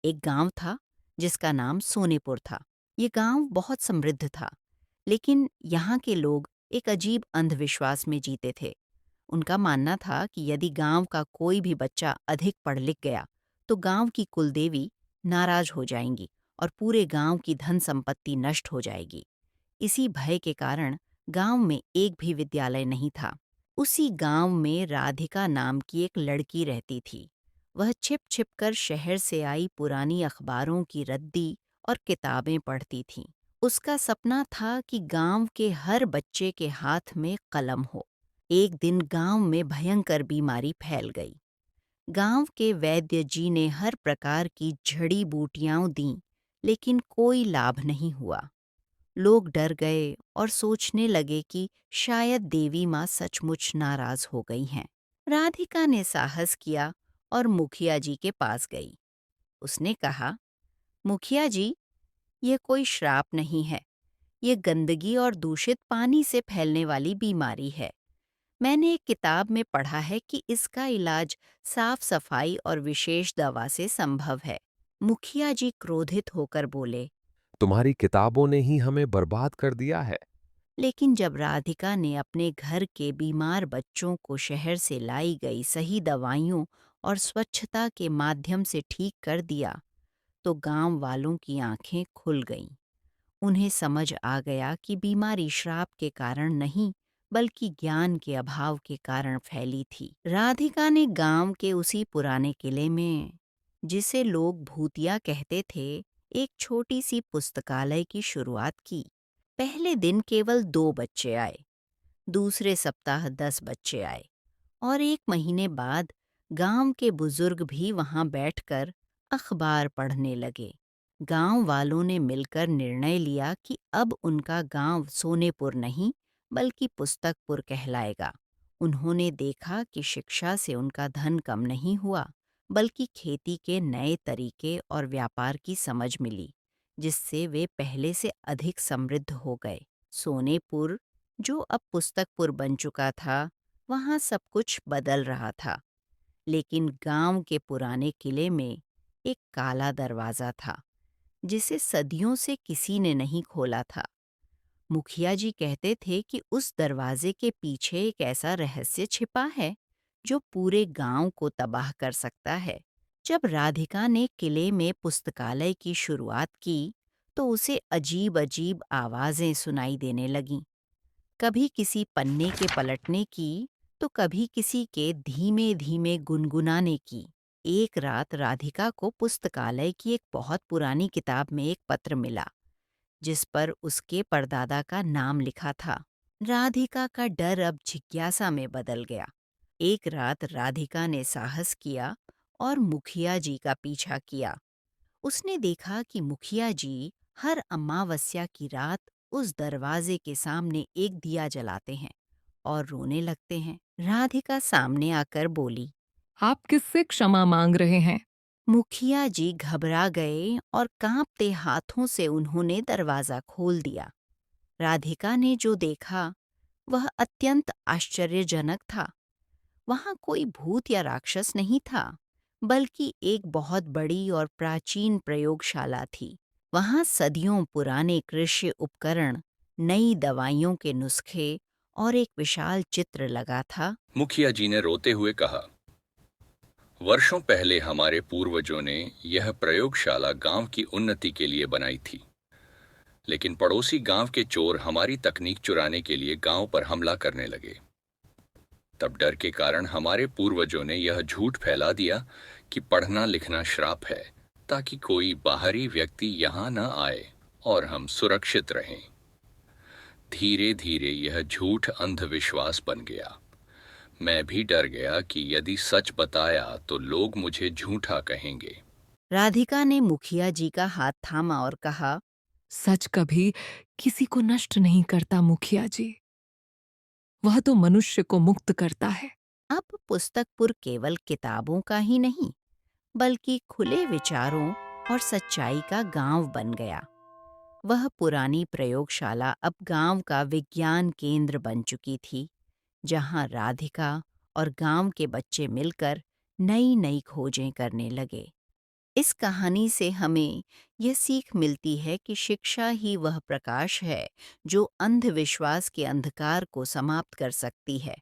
एक गांव था जिसका नाम सोनेपुर था। ये गांव बहुत समृद्ध था, लेकिन यहाँ के लोग एक अजीब अंधविश्वास में जीते थे। उनका मानना था कि यदि गांव का कोई भी बच्चा अधिक पढ़ लिख गया, तो गांव की कुलदेवी नाराज हो जाएंगी और पूरे गांव की धन संपत्ति नष्ट हो जाएगी। इसी भय के कारण गांव में एक भी विद्यालय नहीं था। उसी गांव में राधिका नाम की एक लड़की रहती थी। वह छिप छिप कर शहर से आई पुरानी अखबारों की रद्दी और किताबें पढ़ती थी। उसका सपना था कि गांव के हर बच्चे के हाथ में कलम हो। एक दिन गांव में भयंकर बीमारी फैल गई। गांव के वैद्य जी ने हर प्रकार की जड़ी बूटियां दीं, लेकिन कोई लाभ नहीं हुआ। लोग डर गए और सोचने लगे कि शायद देवी माँ सचमुच नाराज हो गई हैं। राधिका ने साहस किया और मुखिया जी के पास गई। उसने कहा, मुखिया जी, यह कोई श्राप नहीं है। ये गंदगी और दूषित पानी से फैलने वाली बीमारी है। मैंने एक किताब में पढ़ा है कि इसका इलाज साफ सफाई और विशेष दवा से संभव है। मुखिया जी क्रोधित होकर बोले, तुम्हारी किताबों ने ही हमें बर्बाद कर दिया है। लेकिन जब राधिका ने अपने घर के बीमार बच्चों को शहर से लाई गई सही दवाइयों और स्वच्छता के माध्यम से ठीक कर दिया, तो गांव वालों की आंखें खुल गईं। उन्हें समझ आ गया कि बीमारी श्राप के कारण नहीं, बल्कि ज्ञान के अभाव के कारण फैली थी। राधिका ने गांव के उसी पुराने किले में, जिसे लोग भूतिया कहते थे, एक छोटी सी पुस्तकालय की शुरुआत की। पहले दिन केवल 2 बच्चे आए, दूसरे सप्ताह 10 बच्चे आए, और एक महीने बाद गांव के बुजुर्ग भी वहां बैठकर अखबार पढ़ने लगे। गांव वालों ने मिलकर निर्णय लिया कि अब उनका गांव सोनेपुर नहीं, बल्कि पुस्तकपुर कहलाएगा। उन्होंने देखा कि शिक्षा से उनका धन कम नहीं हुआ, बल्कि खेती के नए तरीके और व्यापार की समझ मिली, जिससे वे पहले से अधिक समृद्ध हो गए। सोनेपुर, जो अब पुस्तकपुर बन चुका था, वहां सब कुछ बदल रहा था। लेकिन गांव के पुराने किले में एक काला दरवाजा था, जिसे सदियों से किसी ने नहीं खोला था। मुखिया जी कहते थे कि उस दरवाजे के पीछे एक ऐसा रहस्य छिपा है जो पूरे गांव को तबाह कर सकता है। जब राधिका ने किले में पुस्तकालय की शुरुआत की, तो उसे अजीब अजीब आवाजें सुनाई देने लगीं। कभी किसी पन्ने के पलटने की, तो कभी किसी के धीमे धीमे गुनगुनाने की। एक रात राधिका को पुस्तकालय की एक बहुत पुरानी किताब में एक पत्र मिला, जिस पर उसके परदादा का नाम लिखा था। राधिका का डर अब जिज्ञासा में बदल गया। एक रात राधिका ने साहस किया और मुखिया जी का पीछा किया। उसने देखा कि मुखिया जी हर अमावस्या की रात उस दरवाजे के सामने एक दिया जलाते हैं और रोने लगते हैं। राधिका सामने आकर बोली, आप किससे क्षमा मांग रहे हैं? मुखिया जी घबरा गए और कांपते हाथों से उन्होंने दरवाजा खोल दिया। राधिका ने जो देखा, वह अत्यंत आश्चर्यजनक था। वहां कोई भूत या राक्षस नहीं था, बल्कि एक बहुत बड़ी और प्राचीन प्रयोगशाला थी। वहां सदियों पुराने कृषि उपकरण, नई दवाइयों के नुस्खे और एक विशाल चित्र लगा था। मुखिया जी ने रोते हुए कहा, वर्षों पहले हमारे पूर्वजों ने यह प्रयोगशाला गांव की उन्नति के लिए बनाई थी, लेकिन पड़ोसी गांव के चोर हमारी तकनीक चुराने के लिए गांव पर हमला करने लगे। तब डर के कारण हमारे पूर्वजों ने यह झूठ फैला दिया कि पढ़ना लिखना श्राप है, ताकि कोई बाहरी व्यक्ति यहां न आए और हम सुरक्षित रहें। धीरे धीरे यह झूठ अंधविश्वास बन गया। मैं भी डर गया कि यदि सच बताया तो लोग मुझे झूठा कहेंगे। राधिका ने मुखिया जी का हाथ थामा और कहा, सच कभी किसी को नष्ट नहीं करता मुखिया जी। वह तो मनुष्य को मुक्त करता है। अब पुस्तकपुर केवल किताबों का ही नहीं, बल्कि खुले विचारों और सच्चाई का गांव बन गया। वह पुरानी प्रयोगशाला अब गांव का विज्ञान केंद्र बन चुकी थी, जहां राधिका और गांव के बच्चे मिलकर नई नई खोजें करने लगे। इस कहानी से हमें यह सीख मिलती है कि शिक्षा ही वह प्रकाश है जो अंधविश्वास के अंधकार को समाप्त कर सकती है।